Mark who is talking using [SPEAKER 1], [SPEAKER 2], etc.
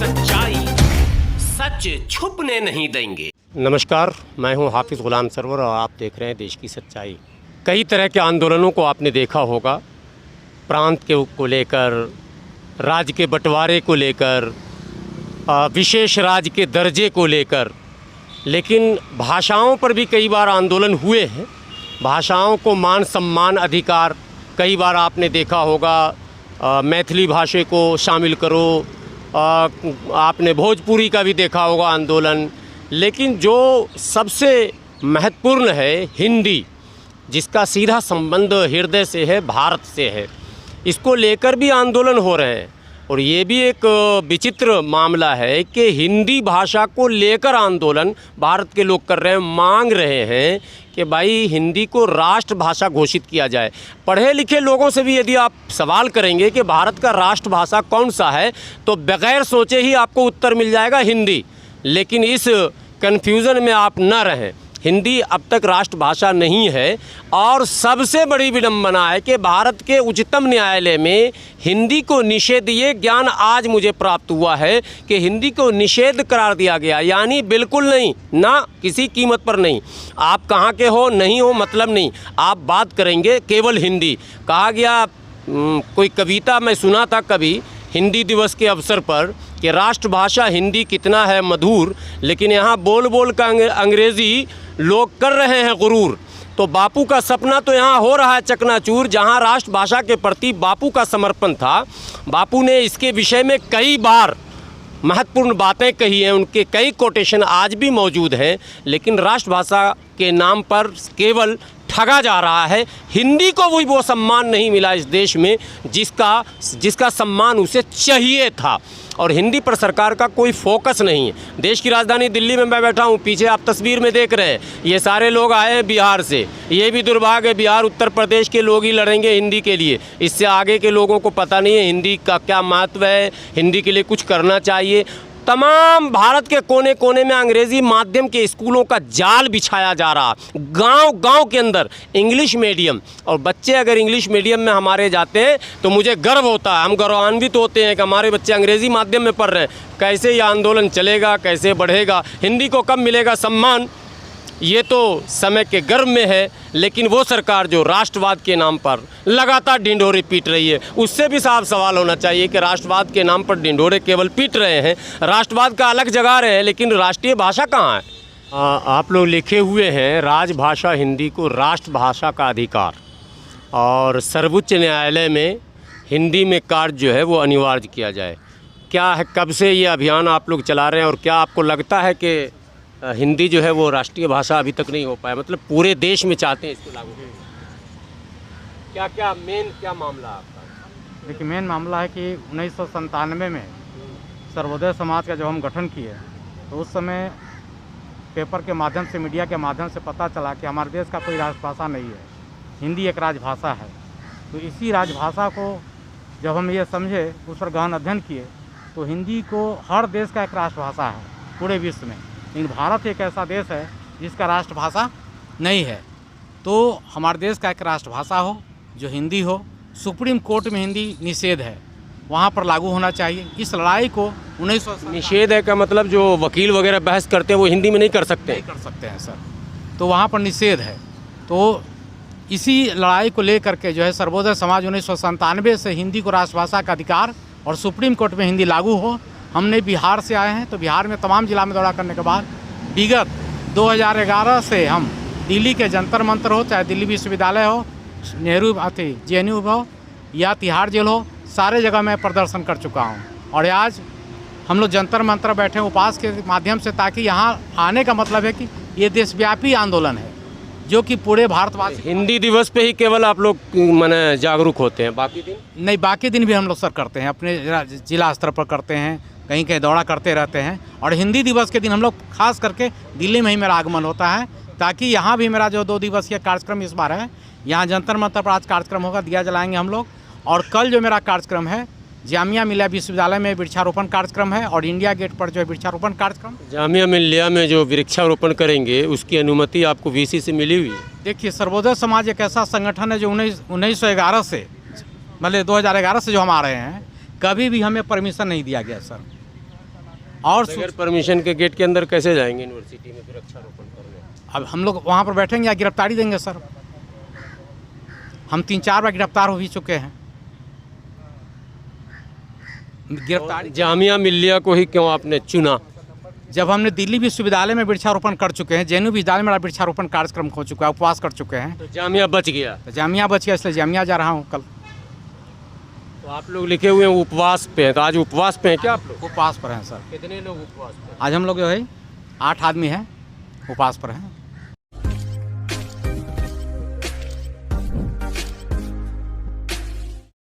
[SPEAKER 1] सच्चाई सच छुपने नहीं देंगे।
[SPEAKER 2] नमस्कार, मैं हूं हाफिज़ गुलाम सरवर और आप देख रहे हैं देश की सच्चाई। कई तरह के आंदोलनों को आपने देखा होगा, प्रांत को लेकर, राज्य के बंटवारे को लेकर, विशेष राज्य के दर्जे को लेकर, लेकिन भाषाओं पर भी कई बार आंदोलन हुए हैं। भाषाओं को मान सम्मान अधिकार, कई बार आपने देखा होगा मैथिली भाषा को शामिल करो, आपने भोजपुरी का भी देखा होगा आंदोलन। लेकिन जो सबसे महत्वपूर्ण है हिंदी, जिसका सीधा संबंध हृदय से है, भारत से है, इसको लेकर भी आंदोलन हो रहे हैं। और ये भी एक विचित्र मामला है कि हिंदी भाषा को लेकर आंदोलन भारत के लोग कर रहे हैं, मांग रहे हैं कि भाई हिंदी को राष्ट्रभाषा घोषित किया जाए। पढ़े लिखे लोगों से भी यदि आप सवाल करेंगे कि भारत का राष्ट्रभाषा कौन सा है, तो बगैर सोचे ही आपको उत्तर मिल जाएगा हिंदी। लेकिन इस कन्फ्यूज़न में आप न रहें, हिंदी अब तक राष्ट्रभाषा नहीं है। और सबसे बड़ी विडंबना है कि भारत के उच्चतम न्यायालय में हिंदी को निषेध, ये ज्ञान आज मुझे प्राप्त हुआ है कि हिंदी को निषेध करार दिया गया, यानी बिल्कुल नहीं, ना किसी कीमत पर नहीं। आप कहाँ के हो, नहीं हो, मतलब नहीं, आप बात करेंगे केवल हिंदी। कहा गया, कोई कविता मैं सुना था कभी हिंदी दिवस के अवसर पर कि राष्ट्रभाषा हिंदी कितना है मधुर, लेकिन यहाँ बोल बोल का अंग्रेज़ी लोग कर रहे हैं गुरूर। तो बापू का सपना तो यहाँ हो रहा है चकनाचूर। जहाँ राष्ट्रभाषा के प्रति बापू का समर्पण था, बापू ने इसके विषय में कई बार महत्वपूर्ण बातें कही हैं, उनके कई कोटेशन आज भी मौजूद हैं। लेकिन राष्ट्रभाषा के नाम पर केवल ठगा जा रहा है। हिंदी को भी वो सम्मान नहीं मिला इस देश में जिसका सम्मान उसे चाहिए था। और हिंदी पर सरकार का कोई फोकस नहीं है। देश की राजधानी दिल्ली में मैं बैठा हूँ, पीछे आप तस्वीर में देख रहे हैं, ये सारे लोग आए हैं बिहार से। ये भी दुर्भाग्य है, बिहार उत्तर प्रदेश के लोग ही लड़ेंगे हिंदी के लिए। इससे आगे के लोगों को पता नहीं है हिंदी का क्या महत्व है, हिंदी के लिए कुछ करना चाहिए। तमाम भारत के कोने कोने में अंग्रेज़ी माध्यम के स्कूलों का जाल बिछाया जा रहा, गांव गांव के अंदर इंग्लिश मीडियम। और बच्चे अगर इंग्लिश मीडियम में हमारे जाते हैं तो मुझे गर्व होता है, हम गौरवान्वित होते हैं कि हमारे बच्चे अंग्रेज़ी माध्यम में पढ़ रहे हैं। कैसे ये आंदोलन चलेगा, कैसे बढ़ेगा, हिंदी को कब मिलेगा सम्मान, ये तो समय के गर्भ में है। लेकिन वो सरकार जो राष्ट्रवाद के नाम पर लगातार ढिंढोरे पीट रही है, उससे भी साफ सवाल होना चाहिए कि राष्ट्रवाद के नाम पर ढिंढोरे केवल पीट रहे हैं, राष्ट्रवाद का अलग जगा रहे हैं, लेकिन राष्ट्रीय भाषा कहाँ है? आप लोग लिखे हुए हैं राजभाषा हिंदी को राष्ट्रभाषा का अधिकार, और सर्वोच्च न्यायालय में हिंदी में कार्य जो है वो अनिवार्य किया जाए। क्या है, कब से ये अभियान आप लोग चला रहे हैं, और क्या आपको लगता है कि हिंदी जो है वो राष्ट्रीय भाषा अभी तक नहीं हो पाया? मतलब पूरे देश में चाहते हैं इसको लागू। क्या मामला आपका?
[SPEAKER 3] देखिए, मेन मामला है कि 1997 में सर्वोदय समाज का जब हम गठन किए तो उस समय पेपर के माध्यम से, मीडिया के माध्यम से पता चला कि हमारे देश का कोई राजभाषा नहीं है, हिंदी एक राजभाषा है। तो इसी राजभाषा को जब हम ये समझे, उस पर गहन अध्ययन किए, तो हिंदी को हर देश का एक राष्ट्रभाषा है पूरे विश्व में। लेकिन भारत एक ऐसा देश है जिसका राष्ट्रभाषा नहीं है। तो हमारे देश का एक राष्ट्रभाषा हो जो हिंदी हो। सुप्रीम कोर्ट में हिंदी निषेध है, वहाँ पर लागू होना चाहिए। इस लड़ाई को 1900
[SPEAKER 2] निषेध है का मतलब जो वकील वगैरह बहस करते हैं वो हिंदी में नहीं कर सकते?
[SPEAKER 3] नहीं कर सकते हैं सर, तो वहाँ पर निषेध है। तो इसी लड़ाई को लेकर के जो है सर्वोदय समाज 1997 से हिंदी को राष्ट्रभाषा का अधिकार और सुप्रीम कोर्ट में हिंदी लागू हो। हमने बिहार से आए हैं, तो बिहार में तमाम जिला में दौरा करने के बाद विगत 2011 से हम दिल्ली के जंतर मंतर हो, चाहे दिल्ली विश्वविद्यालय हो, नेहरू JNU हो या तिहाड़ जेल हो, सारे जगह मैं प्रदर्शन कर चुका हूं। और आज हम लोग जंतर मंतर बैठे हैं उपवास के माध्यम से, ताकि यहाँ आने का मतलब है कि ये देशव्यापी आंदोलन है जो कि पूरे भारतवासी।
[SPEAKER 2] हिंदी दिवस पे ही केवल आप लोग माने जागरूक होते हैं, बाकी दिन
[SPEAKER 3] नहीं? बाकी दिन भी हम लोग सर करते हैं, अपने जिला स्तर पर करते हैं, कहीं कहीं दौरा करते रहते हैं। और हिंदी दिवस के दिन हम लोग खास करके दिल्ली में ही मेरा आगमन होता है, ताकि यहाँ भी मेरा जो 2 दिवसीय कार्यक्रम इस बार है, यहाँ जंतर मंतर पर आज कार्यक्रम होगा, दिया जलाएंगे हम लोग। और कल जो मेरा कार्यक्रम है जामिया मिलिया विश्वविद्यालय में वृक्षारोपण कार्यक्रम है, और इंडिया गेट पर जो है वृक्षारोपण कार्यक्रम।
[SPEAKER 2] जामिया मिलिया में जो वृक्षारोपण करेंगे उसकी अनुमति आपको VC से मिली हुई है?
[SPEAKER 3] देखिए, सर्वोदय समाज एक ऐसा संगठन है जो 1911 से, मतलब 2011 से जो हम आ रहे हैं, कभी भी हमें परमिशन नहीं दिया गया सर। और
[SPEAKER 2] बगैर परमिशन के गेट के अंदर कैसे जाएंगे यूनिवर्सिटी में वृक्षारोपण करने?
[SPEAKER 3] अब हम लोग वहाँ पर बैठेंगे या गिरफ्तारी देंगे सर। हम 3-4 बार गिरफ्तार हो भी चुके हैं। गिरफ्तारी
[SPEAKER 2] जामिया मिल्लिया को ही क्यों आपने चुना?
[SPEAKER 3] जब हमने दिल्ली विश्वविद्यालय में वृक्षारोपण कर चुके हैं, जेएनयू विश्वविद्यालय में वृक्षारोपण कार्यक्रम हो चुका है, उपवास कर चुके हैं,
[SPEAKER 2] तो जामिया बच गया।
[SPEAKER 3] तो जामिया बच गया, इसलिए जामिया जा रहा हूँ कल।
[SPEAKER 2] तो आप लोग लिखे हुए हैं उपवास पे हैं, तो आज उपवास पे हैं क्या आप लोग?
[SPEAKER 3] उपवास पर हैं सर।
[SPEAKER 2] कितने लोग उपवास पे हैं?
[SPEAKER 3] आज हम लोग जो है 8 आदमी हैं, उपवास पर हैं।